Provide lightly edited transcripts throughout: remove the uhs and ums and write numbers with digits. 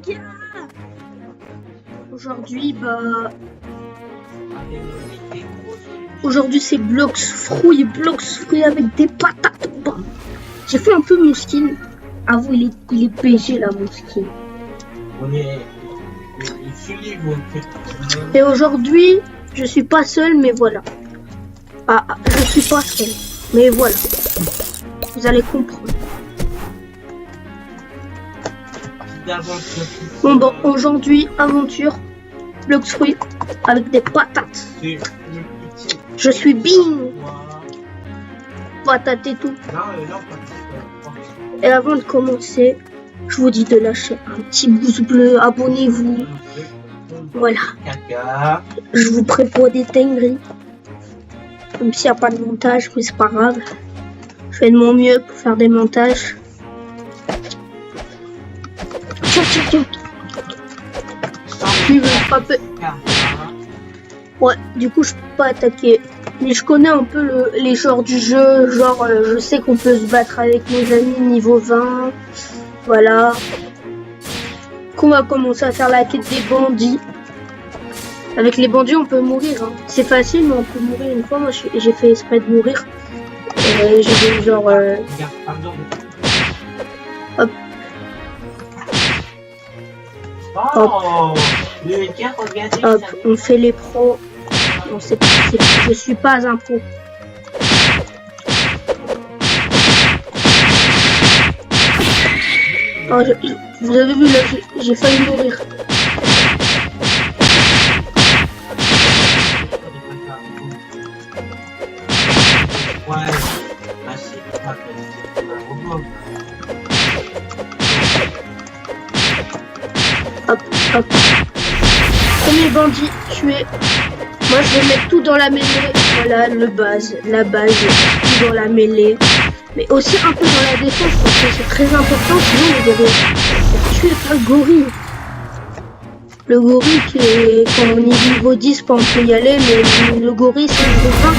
gars. Aujourd'hui, aujourd'hui c'est Blox Fruit avec des patates. J'ai fait un peu mon skin. Avoue, il est PG là, mon skin. Et aujourd'hui, je suis pas seul, mais voilà. Je suis pas seul, mais voilà. Vous allez comprendre. Bon, aujourd'hui, aventure, Blox Fruit avec des patates. Je suis bing. Patate et tout. Et avant de commencer, je vous dis de lâcher un petit pouce bleu, abonnez-vous. Voilà. Je vous prépare des dingueries. Même s'il n'y a pas de montage, mais c'est pas grave. Je fais de mon mieux pour faire des montages. Tiens. Tu veux frapper. Ouais, du coup, je peux pas attaquer. Mais je connais un peu les genres du jeu. Genre, je sais qu'on peut se battre avec mes amis niveau 20. Voilà. On va commencer à faire la quête des bandits. Avec les bandits, on peut mourir. Hein. C'est facile, mais on peut mourir une fois. Moi, j'ai fait exprès de mourir. J'ai fait genre... Hop. Hop. Hop. On fait les pros. Non, je suis pas un pro. Oh, vous avez vu là, j'ai failli mourir. Hop. Premier bandit tué. Moi je vais mettre tout dans la mêlée. Voilà la base, tout dans la mêlée. Mais aussi un peu dans la défense parce que c'est très important, sinon vous allez être tué par le gorille. Le gorille qui est, quand on est niveau 10, on peut y aller, mais le gorille c'est niveau 20, on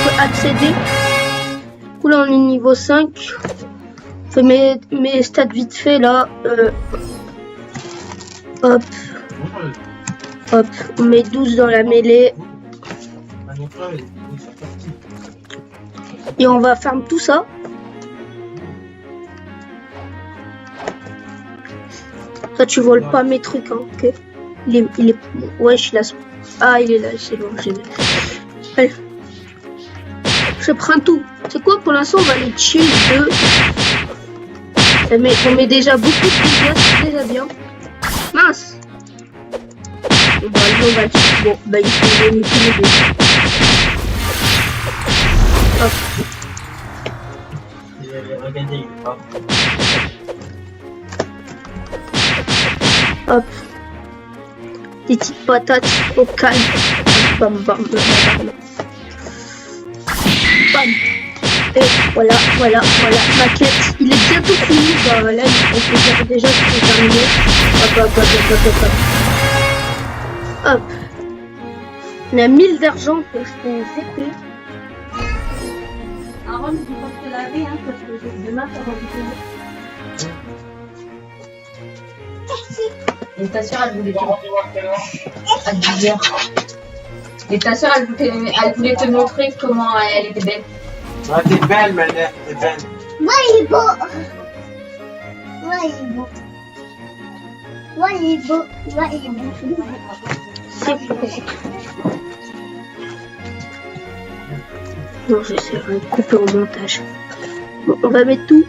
peut accéder. Du coup là on est niveau 5. Je fais mes stats vite fait là. Hop, on met 12 dans la mêlée. Et on va farm tout ça. Ça tu voles pas mes trucs, hein, ok. Il est... Ouais, je suis là. Ah, il est là, c'est bon, j'ai vu. Allez. Je prends tout. C'est quoi pour l'instant, on va les chill de... On met déjà beaucoup de dégâts, c'est déjà bien. Mince. On va le tuer. Bon, il faut les mettre. Hop. Hop. Des petites patates au calme. Bam. Bam. Et voilà. Ma quête, il est bientôt fini. Bah là, on peut dire déjà que c'est terminé. Hop. On a 1000 d'argent que je peux zéper. Aaron, tu peux te laver, hein, parce que demain, ça va vous payer. Et ta soeur, elle voulait à 10h. Et ta soeur, elle voulait te montrer comment elle était belle. Ouais, t'es belle, Manette, t'es belle. Ouais, il est beau. C'est bon. Non, j'essaierai de couper au montage. Bon, on va mettre tout.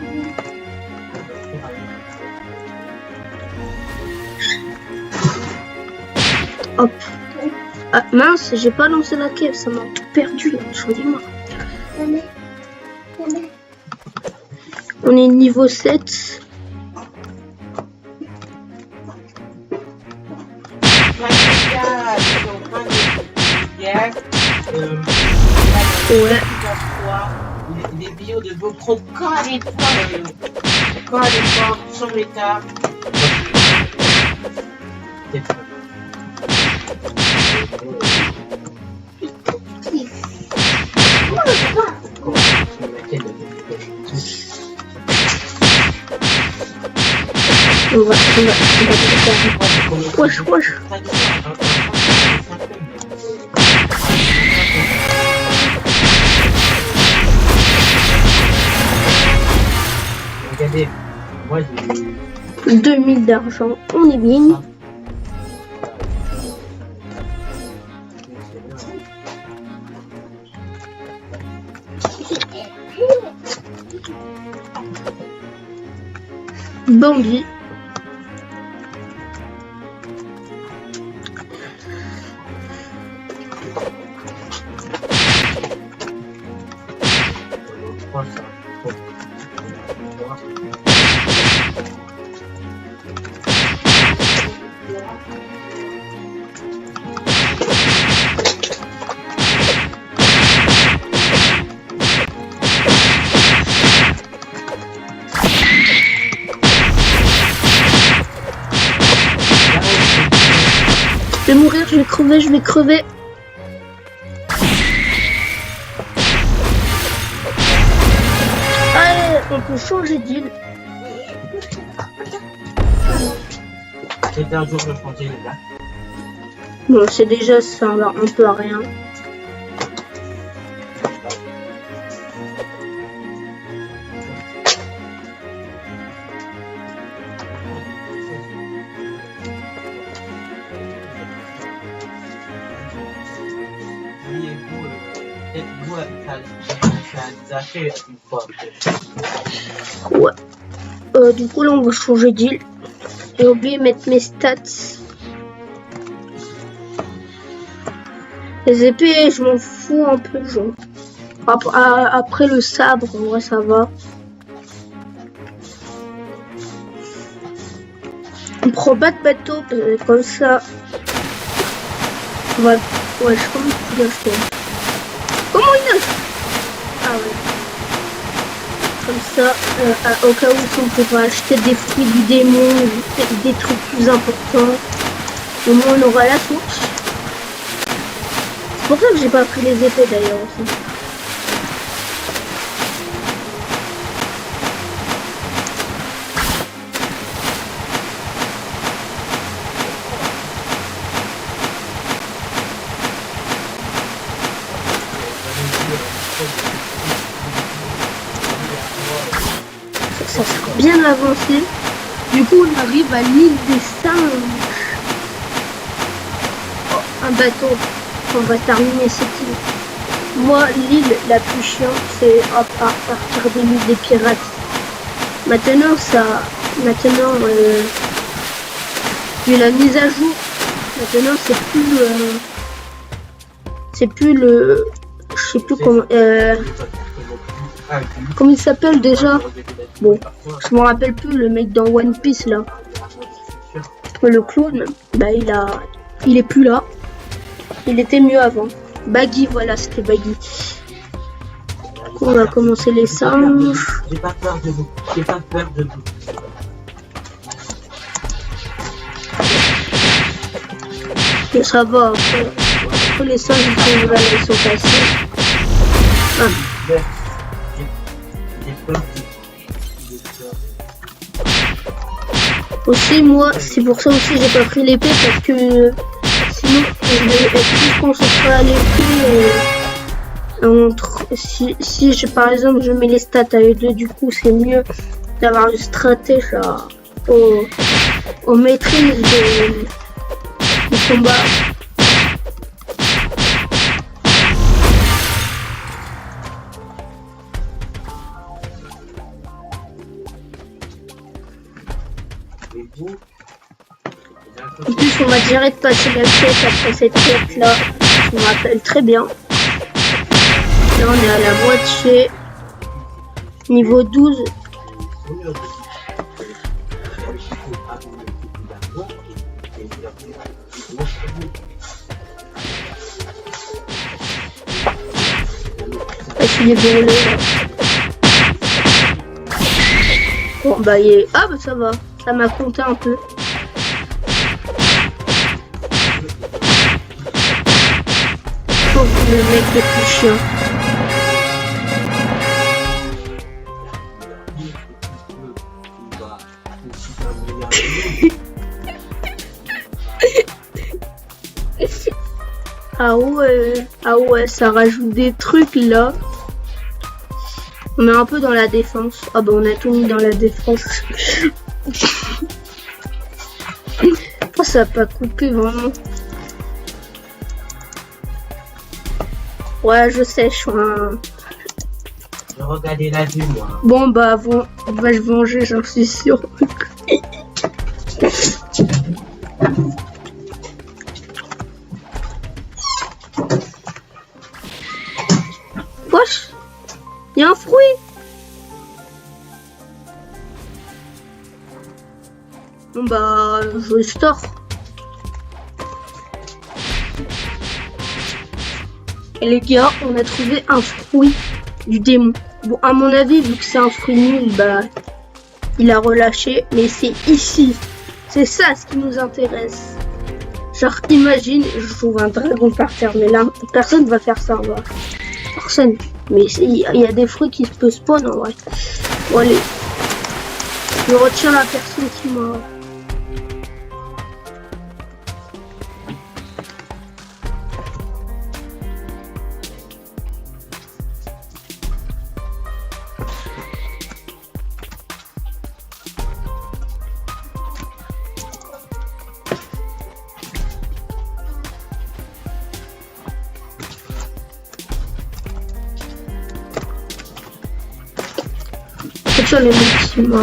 Hop. Ah mince, j'ai pas lancé la cave, ça m'a tout perdu là, j'en ai marre. On est niveau 7. Ouais. Des vidéos de GoPro quand elle est forte sur l'état. On va faire. Wesh, wesh. Regardez, moi j'ai 2000 d'argent, on est bien. Bandit. Je vais mourir, je vais crever, je vais crever. Allez, on peut changer d'île. C'était un jour de changer les gars. Bon, c'est déjà ça, va un peu à rien. Ça a fait une fois. Ouais. Du coup, là, on va changer d'île. J'ai oublié de mettre mes stats. Les épées, je m'en fous un peu, genre. Après le sabre, en vrai, ça va. On prend pas de bateau, comme ça. On va... Ouais, je comprends plus l'acheter. Comment il nage? Ah ouais. Comme ça, au cas où on pourra acheter des fruits du démon, des trucs plus importants. Au moins on aura la source. C'est pour ça que j'ai pas pris les épées d'ailleurs aussi. Ça sera bien avancé. Du coup, on arrive à l'île des singes. Oh, un bateau. On va terminer cette île. Moi, l'île la plus chiante, c'est à partir de l'île des pirates. Maintenant, vu la mise à jour, maintenant c'est plus le, je sais plus comment il s'appelle déjà. Bon, je me rappelle plus, le mec dans One Piece là. Le clown, bah il est plus là. Il était mieux avant. Baggy, voilà, c'était Baggy. On va commencer les singes. J'ai pas peur de vous. J'ai pas peur de vous. Mais ça va, après les singes, ils sont passés. Ah. J'ai peur. Aussi, moi, c'est pour ça aussi j'ai pas pris l'épée, parce que sinon je vais être plus concentré à l'épée. Si par exemple je mets les stats à E2, du coup c'est mieux d'avoir une stratège aux maîtrises du combat. En plus, on va direct passer la quête après cette quête là. Je me rappelle très bien. Là, on est à la moitié. Niveau 12. Ah, je suis brûlé là. Bon, bah, ah, bah, ça va. Ça m'a compté un peu. Le mec le plus chiant. Ah ouais, ça rajoute des trucs là. On est un peu dans la défense. Ah bah on a tout mis dans la défense. Oh, ça a pas coupé vraiment. Ouais, je sais, je suis un... Je regardais la vue, moi. Bon bah, on va se venger, j'en suis sûr. Wesh, y a un fruit. Bon bah, je le store. Et les gars, on a trouvé un fruit du démon. Bon, à mon avis, vu que c'est un fruit nul, bah, il a relâché. Mais c'est ici. C'est ça ce qui nous intéresse. Genre, imagine, je trouve un dragon par terre. Mais là, personne va faire ça en vrai. Personne. Mais il y a des fruits qui peuvent spawn en vrai. Bon, allez. Je retiens la personne qui m'a... sur les mecs qui m'ont...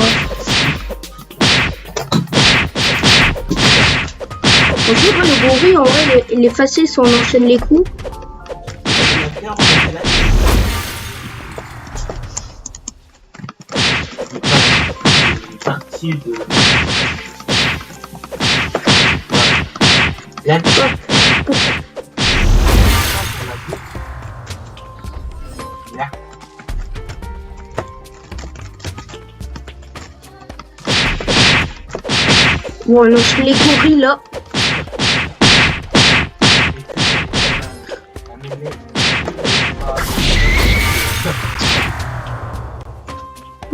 Bonjour, le gorille, en vrai, il est facile si on enchaîne les coups. Partie de... La Bon, on lance les gorilles là.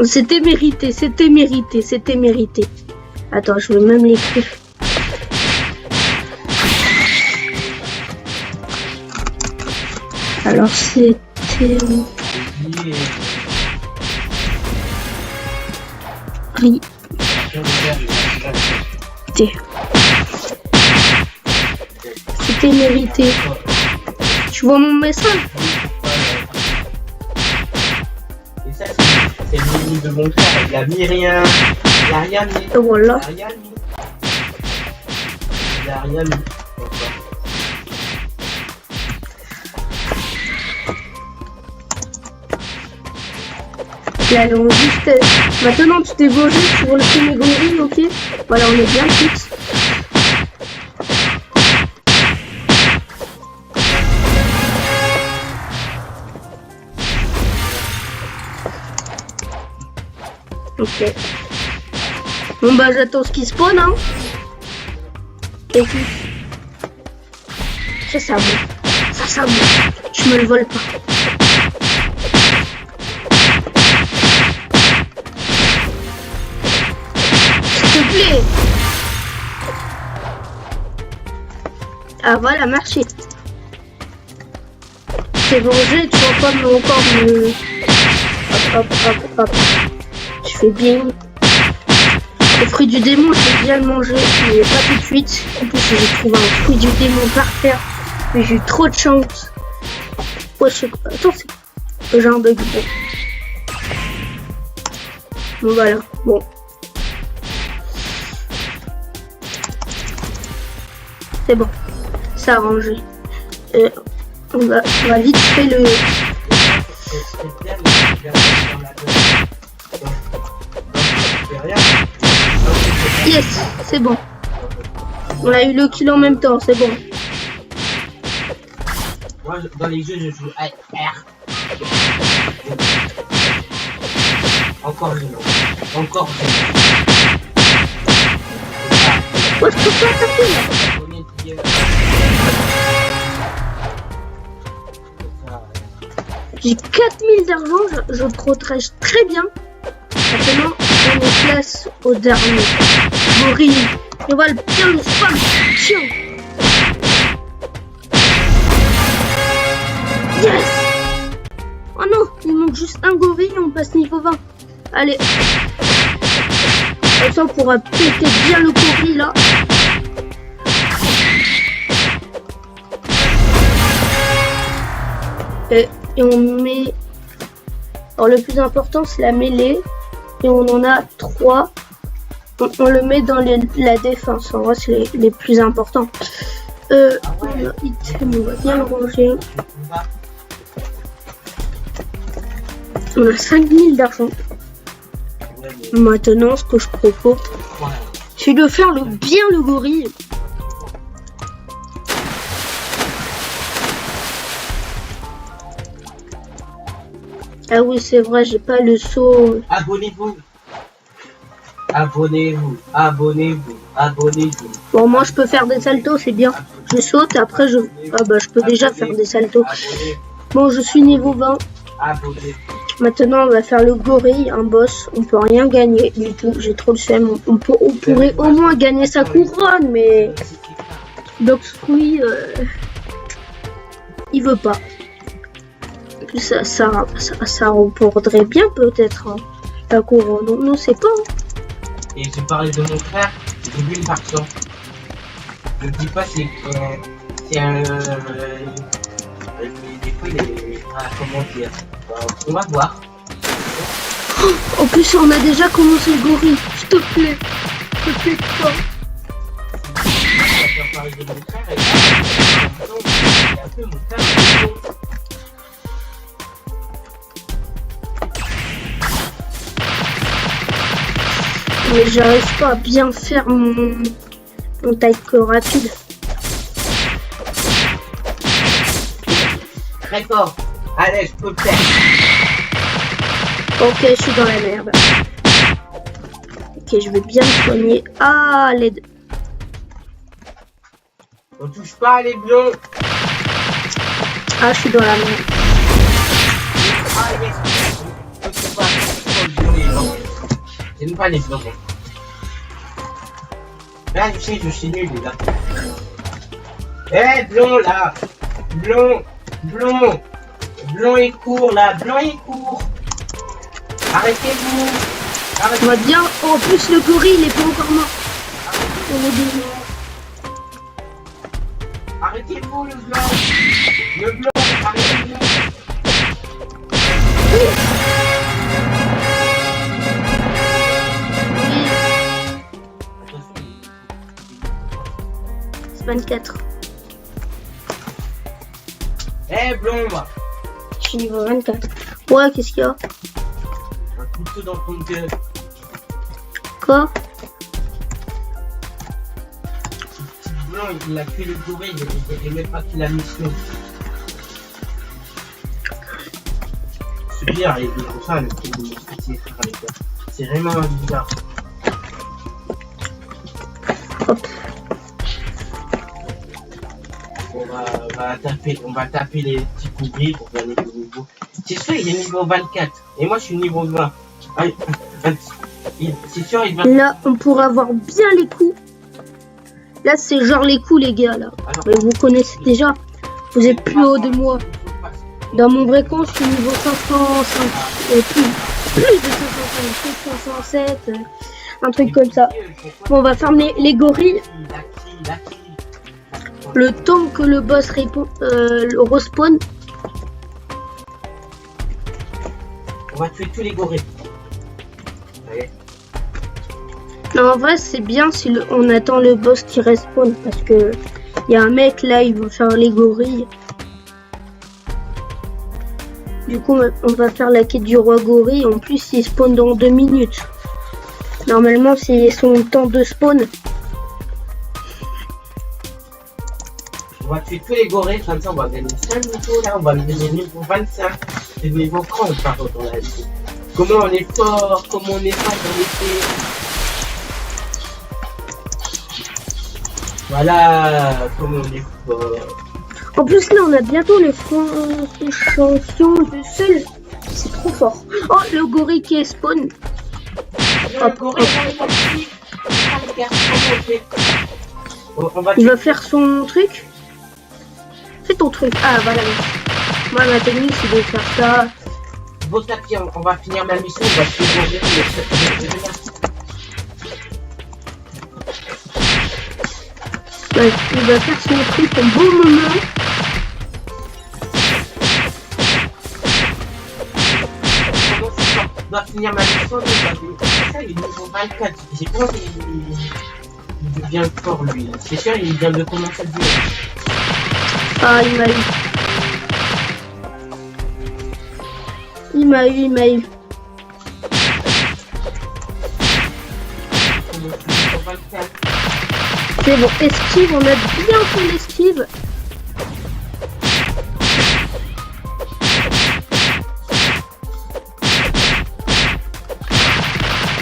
C'était mérité, c'était mérité, c'était mérité. Attends, je vais même l'écrire. Alors c'était... Ri. C'était mérité. Tu vois mon message? Et ça, c'est le mini de mon frère. Il a mis rien. Il a rien mis. Et voilà. Il a rien mis. Il a rien mis. Et allons juste... Maintenant tu t'es vengé sur le premier gorille, ok? Voilà, on est bien fixe. Ok. Bon bah j'attends ce qui spawn, hein. Et puis... Ça monte. Ça monte. Tu me le voles pas. Ah voilà, marché. C'est vengé, tu vas pas me encore me... Hop. Je fais bien. Le fruit du démon, je vais bien le manger, mais pas tout de suite. En plus, j'ai trouvé un fruit du démon par terre. Mais j'ai eu trop de chance. Ouais, je sais pas. Attends, j'ai un bug. Bon, voilà. Bon. C'est bon. Ça a rangé. On va vite faire le... Yes, c'est bon. On a eu le kill en même temps, c'est bon. Moi, dans les jeux, je joue R. Encore une. Encore une. Ouais, je peux pas attaquer. J'ai 4000 d'argent, je protège très bien. Maintenant, On est place au dernier. Gorille. Et on va bien le spam. Tiens. Yes. Oh non, il manque juste un gorille et on passe niveau 20. Allez. Comme ça, on pourra péter bien le gorille là. Et on met... Alors le plus important c'est la mêlée. Et on en a 3. On le met dans la défense. En vrai c'est les plus importants. On a item, on va bien le ranger. On a 5000 d'argent. Maintenant ce que je propose c'est de faire bien le gorille. Ah oui, c'est vrai, j'ai pas le saut. Abonnez-vous. Abonnez-vous. Abonnez-vous. Abonnez-vous. Bon, moi, je peux faire des saltos, c'est bien. Je saute, après, je... Ah bah, je peux déjà faire des saltos. Bon, je suis niveau 20. Maintenant, on va faire le gorille, un boss. On peut rien gagner du tout. J'ai trop le seum. On pourrait au moins gagner sa couronne, mais... Bloxfruit, il veut pas. Ça remporterait bien peut-être hein, la couronne. Non, non, c'est pas. Hein. Et j'ai parlé de mon frère, j'ai vu une version. Je dis pas c'est un des fois il est comment dire. On va voir. Oh, en plus on a déjà commencé le gorille. S'il te plaît. S'il te plaît pas. Je vais parler de mon frère et un peu mon frère. Mais j'arrive pas à bien faire mon taille rapide. Très fort. Allez, je peux le faire. Ok, je suis dans la merde. Ok, je vais bien me soigner. Ah, l'aide. On touche pas les blonds. Ah, je suis dans la merde. Ah, yes. J'aime pas les blonds. Là, je sais, je suis nul, les gars. Eh, blond, là. Blond. Blond. Blond et court, là. Blond et court. Arrêtez-vous. On va bien. Oh, en plus, le gorille, il est pas encore mort. On est bien. Arrêtez-vous, le blanc. Le blanc, arrêtez-vous. 24. Eh, blond, moi. Je suis niveau 24. Ouais, qu'est-ce qu'il y a? Un couteau dans ton cœur. Quoi? Ce petit blanc, il a fait le gorille, il n'est pas qu'il a mission. C'est bien, il est comme ça, le petit blanc. C'est vraiment bizarre. Hop. On va taper les petits couvriers pour gagner le niveau. C'est sûr, il est niveau 24. Et moi, je suis niveau 20. C'est sûr, il va... Là, on pourra avoir bien les coups. Là, c'est genre les coups, les gars, là. Alors, mais vous connaissez déjà. Vous êtes plus haut de moi. Dans mon vrai compte, je suis niveau 505. Plus de 505, 507. Un truc comme ça. Bon, on va fermer les gorilles. Le temps que le boss le respawn. On va tuer tous les gorilles. Allez. Non, en vrai, c'est bien si on attend le boss qui respawn. Parce que il y a un mec là, il va faire les gorilles. Du coup, on va faire la quête du roi gorille. En plus, il spawn dans 2 minutes. Normalement, c'est son temps de spawn. On va tuer tous les gorilles, comme ça on va gagner 5 niveaux là, on va gagner niveau 25. C'est niveau 30 par contre on a dit. Comment on est fort, comment on est fort dans l'épée. Voilà, comment on est fort. En plus là on a bientôt les champions de seul. C'est trop fort. Oh le gorille qui est spawn. le gorille, on va Il va faire son truc. Fais ton truc. Ah, voilà. Moi, ma technique, c'est de faire ça. Bon, tapis, on va finir la mission, on va se déranger. Ouais, il va faire son truc au bon moment. On va finir ma mission, ça, il est niveau 24. J'ai pas envie, il devient fort, lui. C'est sûr, il vient de commencer à dire. Ah, il m'a eu. Il m'a eu. C'est bon, esquive, on a bien fait l'esquive.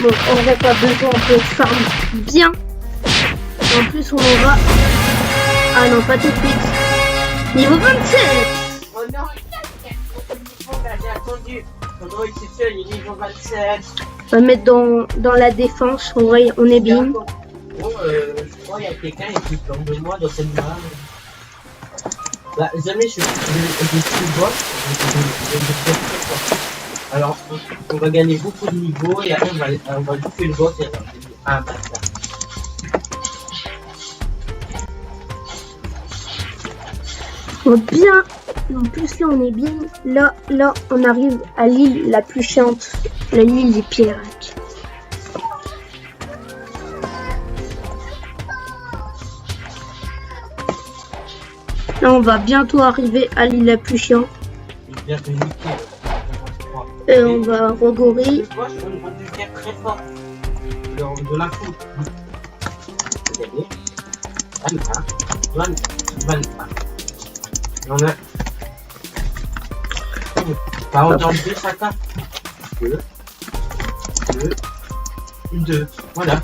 Bon, on n'aurait pas besoin, on peut farm bien. Et en plus, on aura... Ah non, pas tout de suite. Niveau 27. Oh non, j'ai attendu. On doit être seul, il est niveau 27. On va mettre dans la défense, on est bien. Bon, je crois qu'il y a quelqu'un qui tombe de moi dans cette barre. Bah, jamais je suis le boss. Alors, on va gagner beaucoup de niveaux et après on va bouffer le boss et ah, basta. On est bien. En plus là on est bien. Là on arrive à l'île la plus chiante. L'île des pirates. Là on va bientôt arriver à l'île la plus chiante. Et on va regorer. On devient très fort. De la foot. Regardez. 23. On a... Par exemple, dans le 2 chacun. 2. Voilà.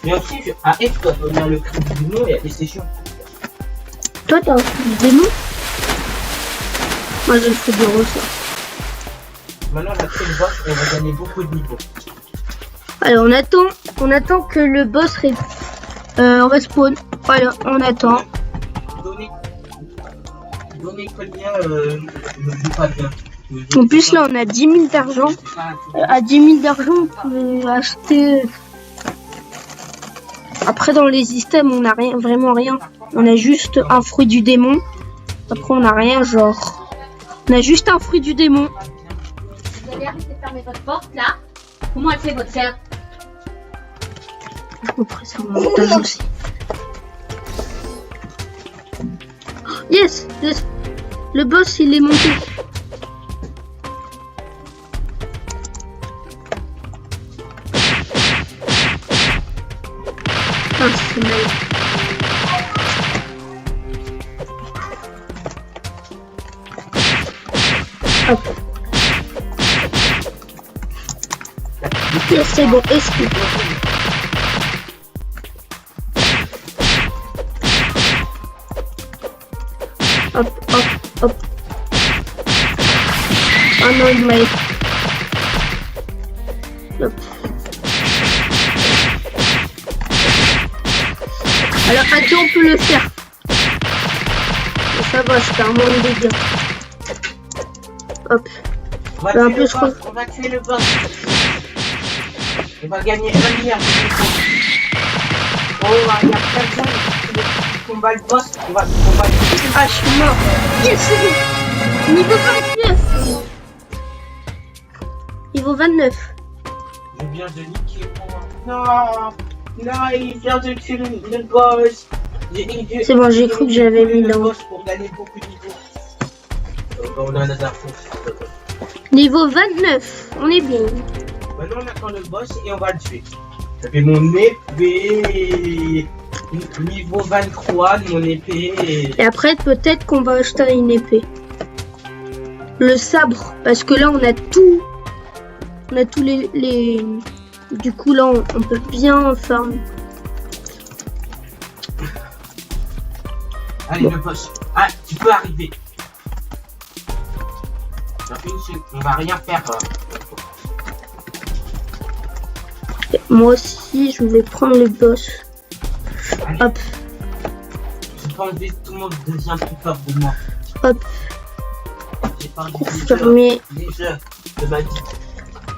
Mais aussi, à F, quand on a le cri du démon, il y a des sessions. Toi, t'as un cri du démon? Moi, j'ai le cri du ressort. Maintenant, on a fait le boss et on va gagner beaucoup de niveaux. Alors, on attend que le boss respawn. Voilà, on attend. Donnez combien, je ne dis pas bien. En plus, là, on a 10 000 d'argent. À 10 000 d'argent, on peut acheter... Après, dans les systèmes, on n'a rien, vraiment rien. On a juste un fruit du démon. Après, on n'a rien, genre... On a juste un fruit du démon. Vous allez arrêter de fermer votre porte, là. Comment elle fait votre serre? Après, c'est un montage aussi. Yes, le boss, il est monté. Ah, c'est mal. Hop. Yes, c'est bon, esquive. Hop. Oh non, il m'a... Hop. Alors, à qui on peut le faire? Mais ça va, je fais un manque de dégâts. Hop. On va tuer le boss. On va gagner 1 milliard. Oh, il y a personne qui combat le boss. On va... Ah, je suis mort. Yes, c'est bon. Niveau 29. Niveau 29. Je viens de niquer moi. Non, il vient de tuer le boss. C'est bon, j'ai cru que j'avais mis le dans... boss pour gagner beaucoup de niveaux. On a un hasard. Niveau 29. On est bien. Maintenant, on attend le boss et on va le tuer. Ça fait mon épée. Niveau 23 de mon épée. Et après, peut-être qu'on va acheter une épée. Le sabre. Parce que là, on a tout. On a tous les... Du coup, là, on peut bien farm. Allez, bon. Le boss. Ah, tu peux arriver. On va rien faire. Moi aussi, je vais prendre le boss. Hop, J'ai pas envie que tout le monde devient plus fort de moi. hop, J'ai pas envie confirmé. des jeux de ma vie.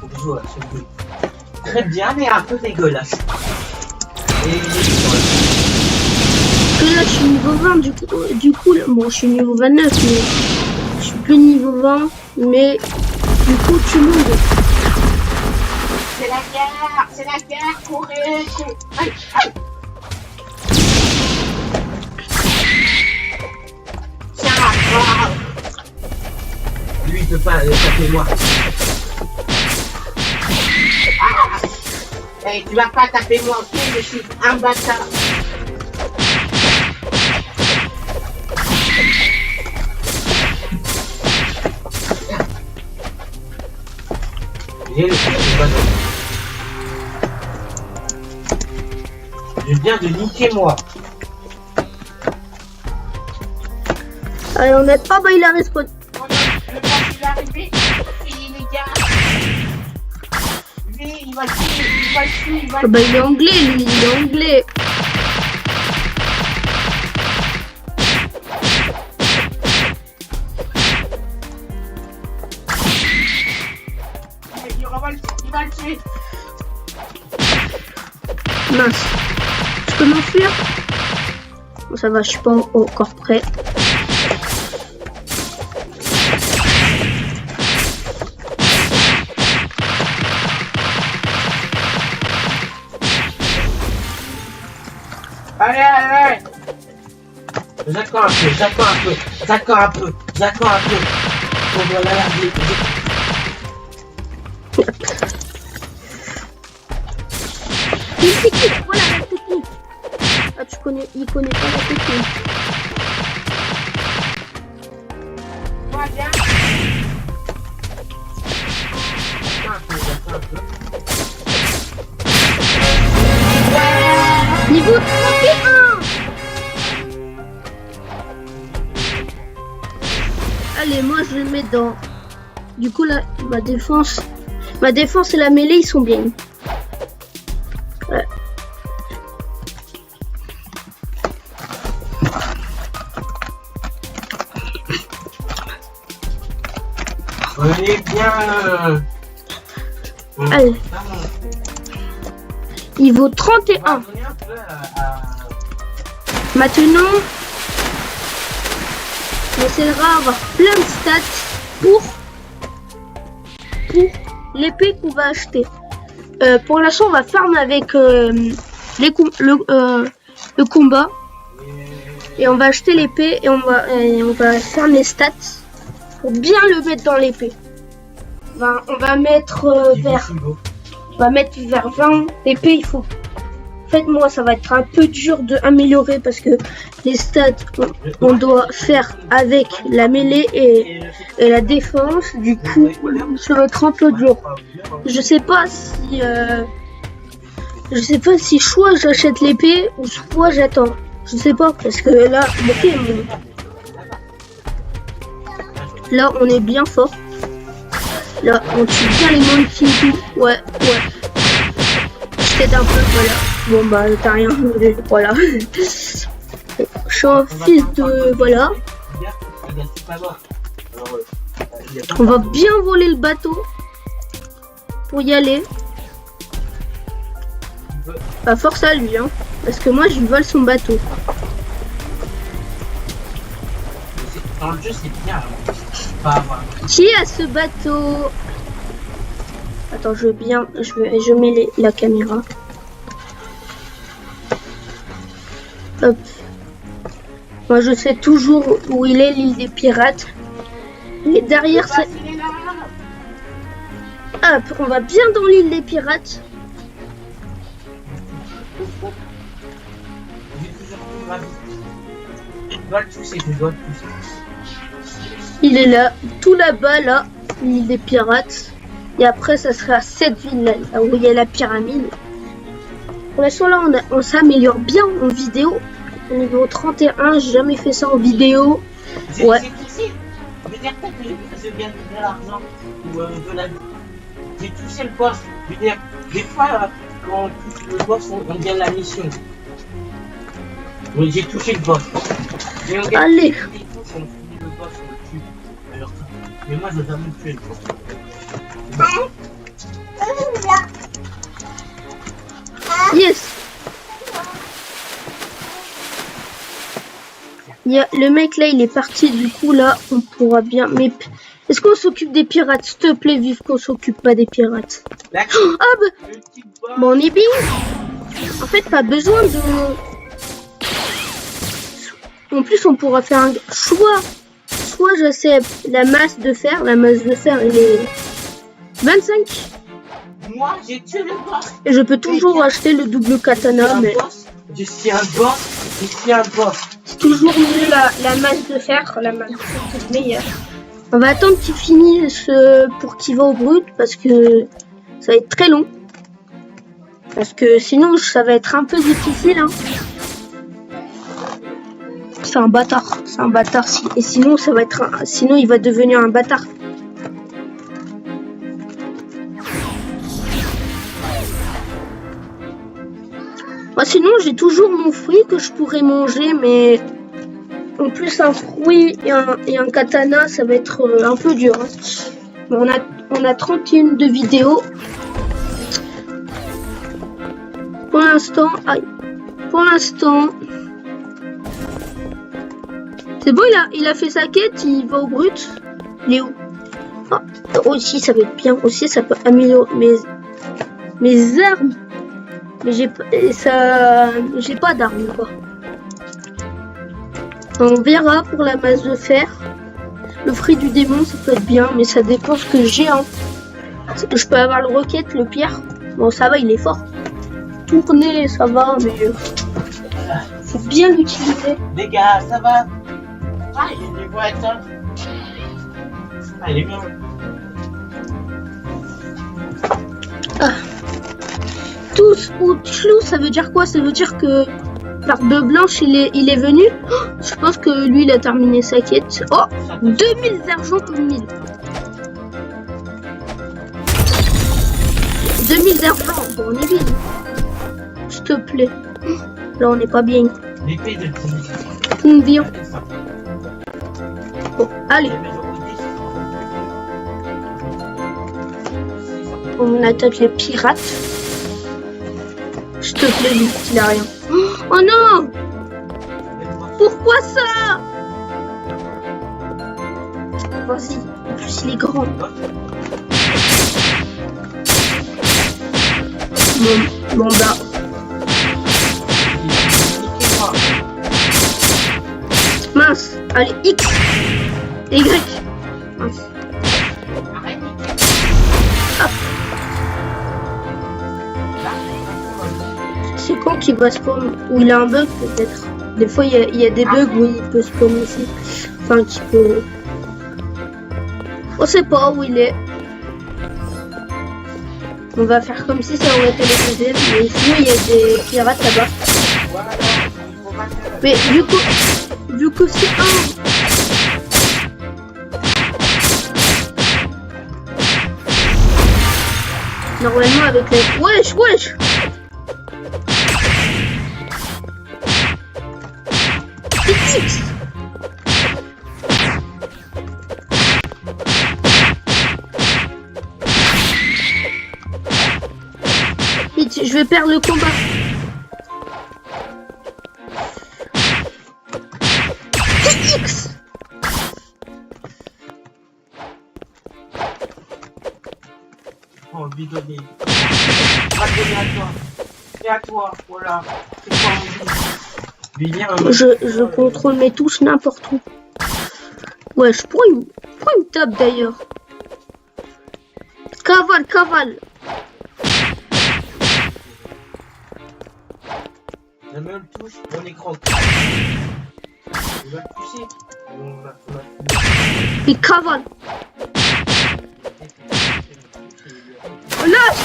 Pour jouer à ce jeu. Très bien, mais un peu dégueulasse. Et Que là, je suis niveau 20, du coup, là, bon, je suis niveau 29, mais je suis plus niveau 20, mais du coup, tout le monde. c'est la guerre, courez. Aïe, aïe. Lui, il peut pas taper moi. Hey, tu vas pas taper moi, ok? Je suis un bâtard. J'ai le bâton. Je viens de niquer moi. Allez, on est pas, bah il a respawn. Le boss il est arrivé. Et les gars. Lui, il va le tuer, il va le tuer, il va Ah le bah il est anglais, lui, il est anglais. il va le tuer. Mince. Je peux m'enfuir? Bon, ça va, je suis pas encore prêt. Allez. J'attends un peu. Bon, voilà, Une technique, voilà la technique. Ah, il connaît pas la technique. Niveau 31. Allez, moi je le mets dans. Du coup là, ma défense et la mêlée ils sont bien. Ouais. on est bien. Allez. Niveau 31. Maintenant, on essaiera d'avoir plein de stats pour l'épée qu'on va acheter. Pour l'instant, on va farm avec le combat et on va acheter l'épée et on va faire les stats pour bien le mettre dans l'épée. On va mettre vers 20 l'épée. Il faut. En fait, moi, ça va être un peu dur d'améliorer parce que les stats, on doit faire avec la mêlée et la défense. Du coup, ça va être un peu dur. Je sais pas si soit j'achète l'épée ou soit j'attends. Je sais pas parce que là, ok, là, on est bien fort. Là, on tue bien les monkeys et tout. Ouais. Je t'aide un peu, voilà. Bon bah t'as rien, voilà. Je suis un fils de... Voilà. On va bien voler le bateau pour y aller. Bah force à lui, hein. Parce que moi je lui vole son bateau. Dans le jeu c'est bien. Qui a ce bateau? Attends, je mets la caméra. Hop. Moi je sais toujours où il est, l'île des pirates. Et derrière ça. Hop, on va bien dans l'île des pirates. Il est là, tout là-bas, là, l'île des pirates. Et après, ça sera cette ville là où il y a la pyramide. Pour l'instant, là, on s'améliore bien en vidéo. Au niveau 31, j'ai jamais fait ça en vidéo. Ouais. Je veux dire, peut-être que je viens de l'argent ou de la vie. J'ai touché le poste. Je veux dire, des fois, quand on touche le boss, on gagne la mission. Oui, j'ai touché le boss. Et on gagne Allez. les défenses, on finit le boss, on le tue. Alors, mais moi, je dois jamais tuer le boss. Yes. Le mec là, il est parti. Du coup, là, on pourra bien. Mais est-ce qu'on s'occupe des pirates? S'il te plaît, vive qu'on s'occupe pas des pirates. Là, Ah bah. le petit boss. Bon, on est bien. En fait, pas besoin de. En plus, on pourra faire un choix. Soit j'accepte la masse de fer. La masse de fer, elle est 25. Moi, j'ai tué le boss. Et je peux toujours acheter le double katana, mais Je suis un boss. c'est toujours mieux la masse de fer. La masse de fer, c'est meilleur. On va attendre qu'il finisse pour qu'il va au brut parce que ça va être très long. Parce que sinon, ça va être un peu difficile. Hein. C'est un bâtard. Et sinon, ça va être sinon, il va devenir un bâtard. Bah, sinon, j'ai toujours mon fruit que je pourrais manger, mais en plus, un fruit et un katana, ça va être un peu dur. Hein. Bon, on a 31 de vidéos. Pour l'instant, c'est bon, il a fait sa quête, il va au brut. Il est où? Ah, aussi, ça va être bien. Aussi, ça peut améliorer mes armes. Mais j'ai pas d'armes, quoi. On verra pour la masse de fer. Le fruit du démon, ça peut être bien, mais ça dépend ce que j'ai. Hein. Je peux avoir le roquette, le pierre. Bon, ça va, il est fort. Tourner, ça va, mais faut bien l'utiliser. Les gars, ça va? Ah, il y a des boîtes. Hein. Ah, il est bien. Ah. Tous ou chlou, ça veut dire quoi? Ça veut dire que Barbe Blanche, il est venu. Oh, je pense que lui, il a terminé sa quête. Oh, 2000 d'argent pour 1000. 2000 d'argent. Bon, on est bien. S'il te plaît. Là, on n'est pas bien. L'épée de Combien? Bon, allez. On attaque les pirates. S'il te plaît, lui, il a rien. Oh non! Pourquoi ça? Vas-y, en plus il est grand. Bon bah. Mince, allez, X. Y. Mince. Hop. C'est quand qu'il va spawn? Ou il a un bug peut-être. Des fois il y a des bugs où il peut spawn aussi. Enfin qui peut. On sait pas où il est. On va faire comme si ça aurait été le deuxième. Mais sinon il y a des pirates là-bas. Mais vu que c'est un. Normalement avec les. Wesh. Vite, je vais perdre le combat. X. Oh, bidonné. Va donner à toi. Et à toi, voilà. C'est pas envie. Je contrôle mes touches n'importe où. Ouais, pourquoi il me tape d'ailleurs? Cavale. La même touche, mon écran. Il va toucher. Il cavale. Lâche.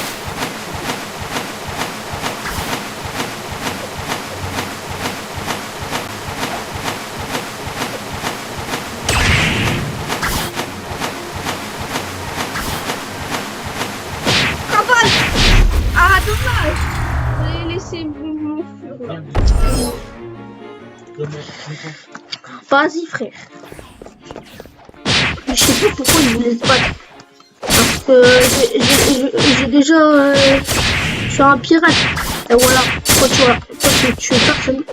Cavale. Ah, dommage. Vas-y, frère. Je sais pas pourquoi il vous laisse battre. Parce que j'ai déjà... je suis un pirate. Et voilà. Toi, tu tues personne.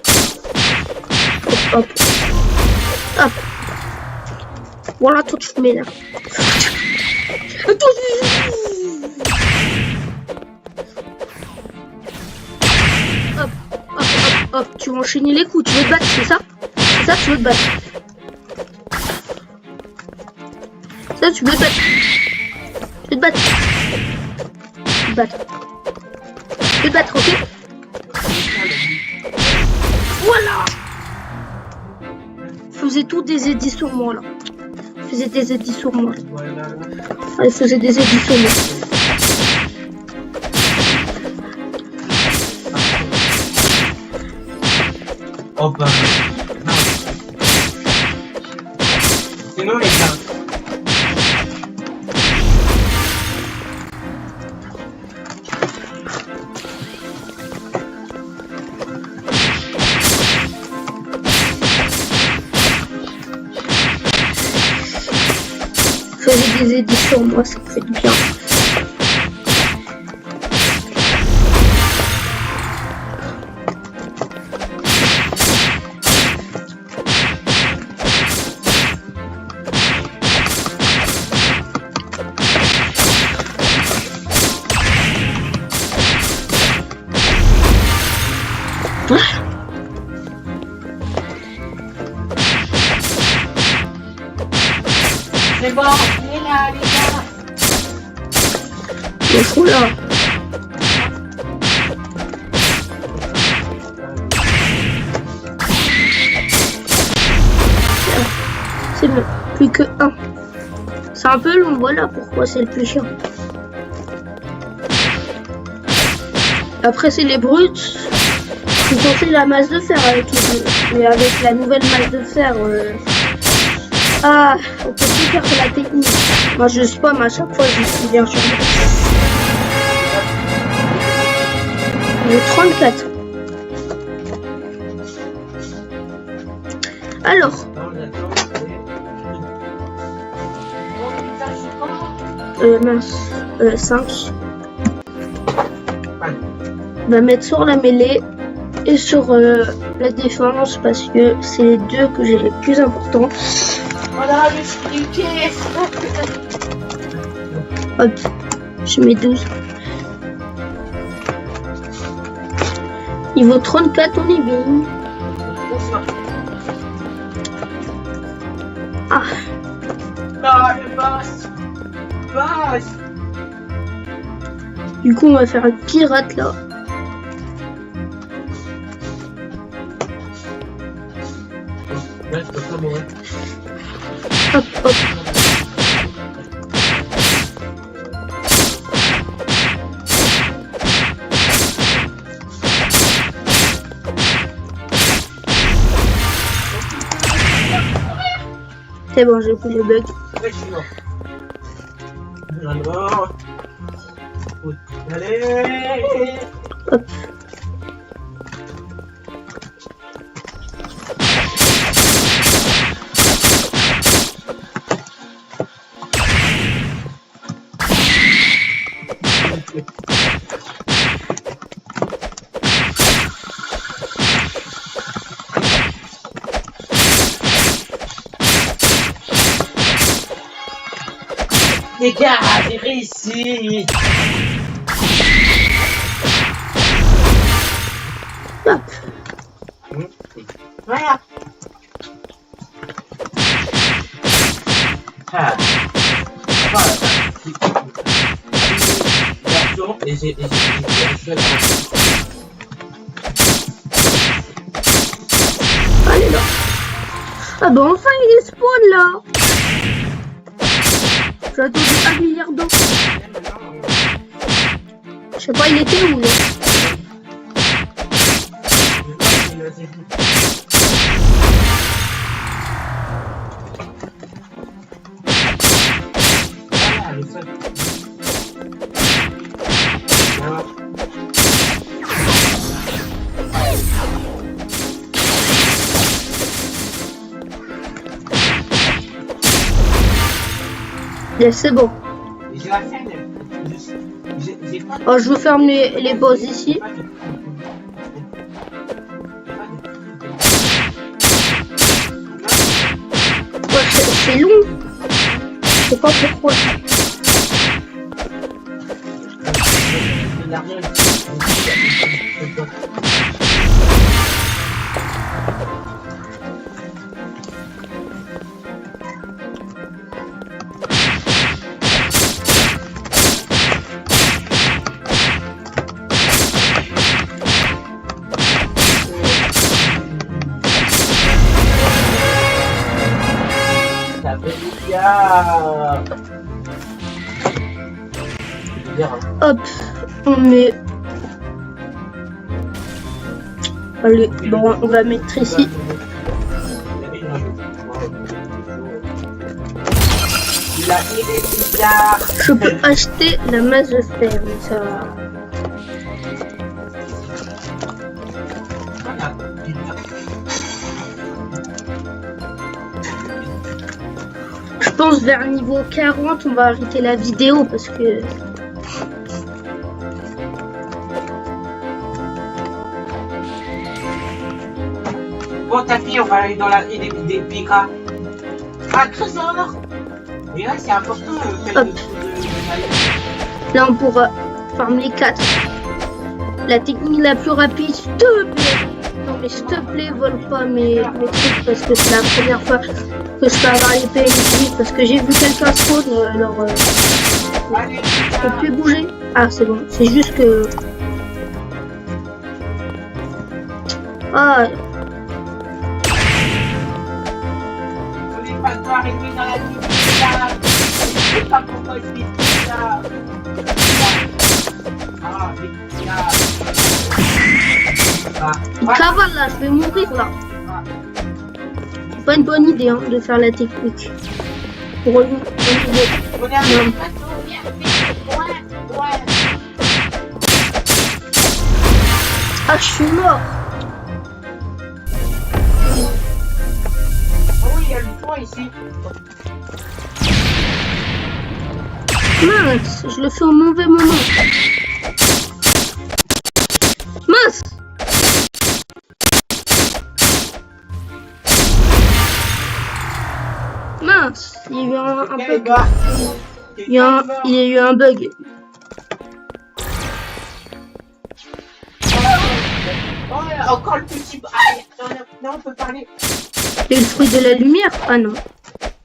Hop. Hop. Voilà, toi, tu m'énerves. Hop, tu vas enchaîner les coups, tu veux te battre, c'est ça? C'est ça, tu veux te battre. Ça, tu veux te battre. Tu veux te battre. Tu veux te battre. Tu veux te battre, ok? Voilà! Faisais tout des édits sur moi, là. Faisais des édits sur moi. Ouais, faisais des édits sur moi. Oh bah non. Sinon les gars. Faisais des éditions, moi ça me fait du bien. C'est bon, on est là, les gars. Le fou là. C'est bon, plus que 1. C'est un peu long, voilà pourquoi c'est le plus chiant. Après c'est les brutes. Ils ont fait la masse de fer avec les deux. Mais avec la nouvelle masse de fer, ah, on peut plus faire que la technique. Moi je spam à chaque fois, je suis bien sûr. Le 34. Alors. Mince. 5. On va mettre sur la mêlée et sur la défense parce que c'est les deux que j'ai les plus importants. Voilà le friquet. Hop, je mets 12. Niveau 34, on est bien. Ah. Ah, le boss. Boss. Du coup, on va faire un pirate là. Là, je peux pas mourir. Hop, hop. C'est bon, j'ai pris le bug. Ouais, je suis mort. Alors. Allez. Hop. Les gars, j'ai réussi. Hop. Voilà. Ah. Voilà. Et j'ai un seul. Allez là. Ah bah enfin il est spawn là. J'attends un milliard d'eau. Je sais pas, il était où là? Yes, c'est bon. J'ai la flemme. J'ai pas de- Oh, je veux ferme les boss ici. Ouais, c'est long. Je sais pas pourquoi. Ça fait du bien. Hop, on met. Allez, bon, on va mettre ici. Je peux acheter la masse de fer, mais ça. Je pense vers niveau 40, on va arrêter la vidéo parce que. Bon, ta fille, on va aller dans la des picas. Ah, trésor. Mais là, c'est important. Hop. Là, on pourra farmer les 4. La technique la plus rapide, s'il te plaît. Non, mais s'il te plaît, vole pas mes trucs parce que c'est la première fois que je peux avoir les PNJ. Parce que j'ai vu quelqu'un spawn, alors. On peut bouger. Ah, c'est bon. C'est juste que. Ah. On n'est pas droit arriver dans la nuit. Je sais pas pourquoi je suis là. Ah, mais là. Cavale là, je vais mourir là. C'est pas une bonne idée hein, de faire la technique. Pour le Ah, je suis mort. Oh oui, il y a le point ici. Mince, je le fais au mauvais moment. Mince. Mince, il y a eu un bug. Il y a eu un bug. Oh, encore le petit. Ah, non, on peut parler. Et le fruit de la lumière? Ah non,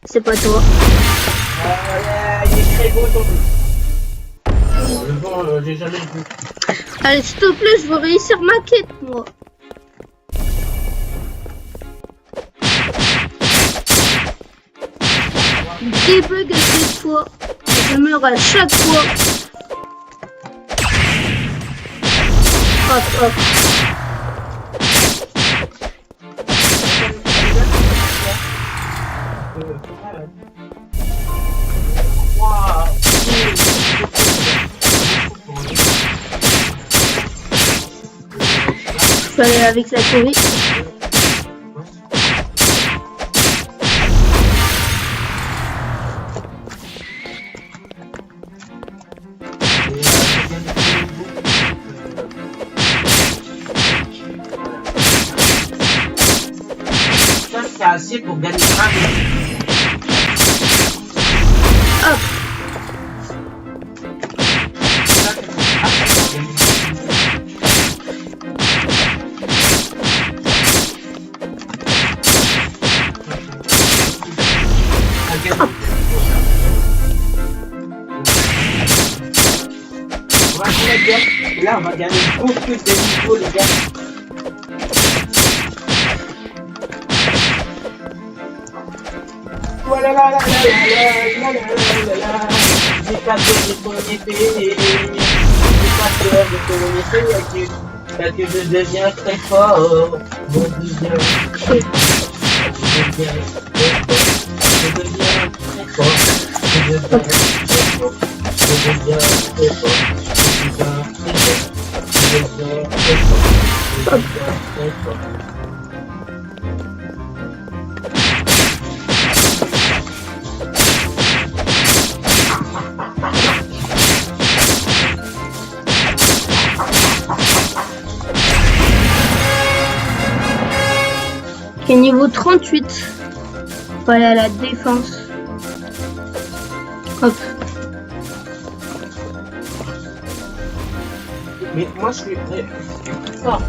c'est pas toi. Il est très beau ton truc. Le vent, j'ai jamais vu. Allez, s'il te plaît, je veux réussir ma quête, moi. Débug à chaque fois. Je meurs à chaque fois. Hop, hop. Je peux aller avec la souris. Ça, c'est assez pour gagner un minute. Hop. On va faire la guerre. Et là, on va gagner beaucoup de niveaux, les gars. Voilà, là, là, là, là, là, là, là, là. J'ai pas peur de ton épée. J'ai pas peur de ton épée. Parce que je deviens très fort. Je deviens très fort. Je deviens très fort. Je deviens très fort. Je deviens très fort. Je deviens très fort. Je deviens très fort. Je deviens très fort. Ok, niveau 38. Voilà la défense. Hop. Mais moi je suis plus fort.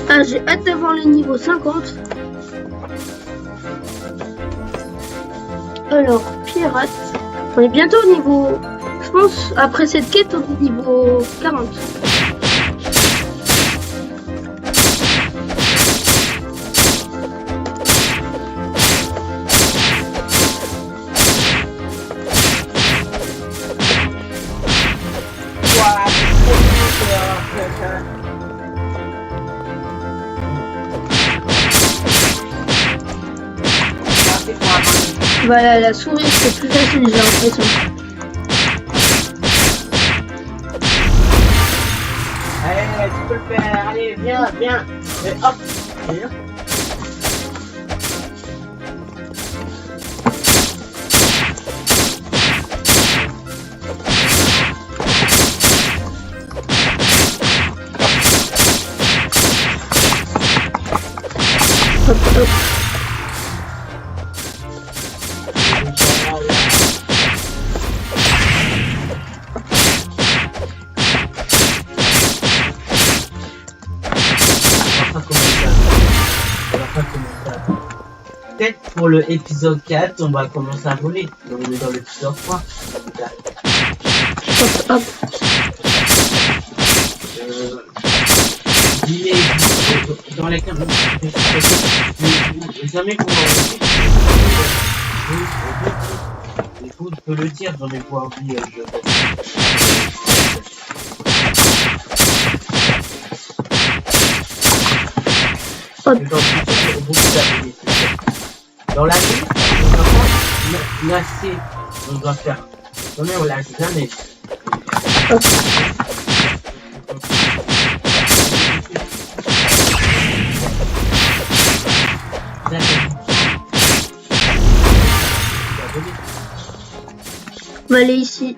Ah, j'ai hâte d'avoir le niveau 50. Alors, pirate. On est bientôt au niveau... Je pense, après cette quête, au niveau 40. Voilà, la souris, c'est plus facile, j'ai l'impression. Allez, tu peux le faire. Allez, viens, viens. Et hop, viens. Hop, hop. Peut-être pour le épisode 4, on va commencer à voler. On est dans l'épisode 3. Hop, hop. Dans les caméras, jamais qu'on il faut je peux le dire dans les pouvoirs vie, dans la vie, on va pas lasser, on doit faire. Non mais on lâche jamais. Hop. On va aller ici.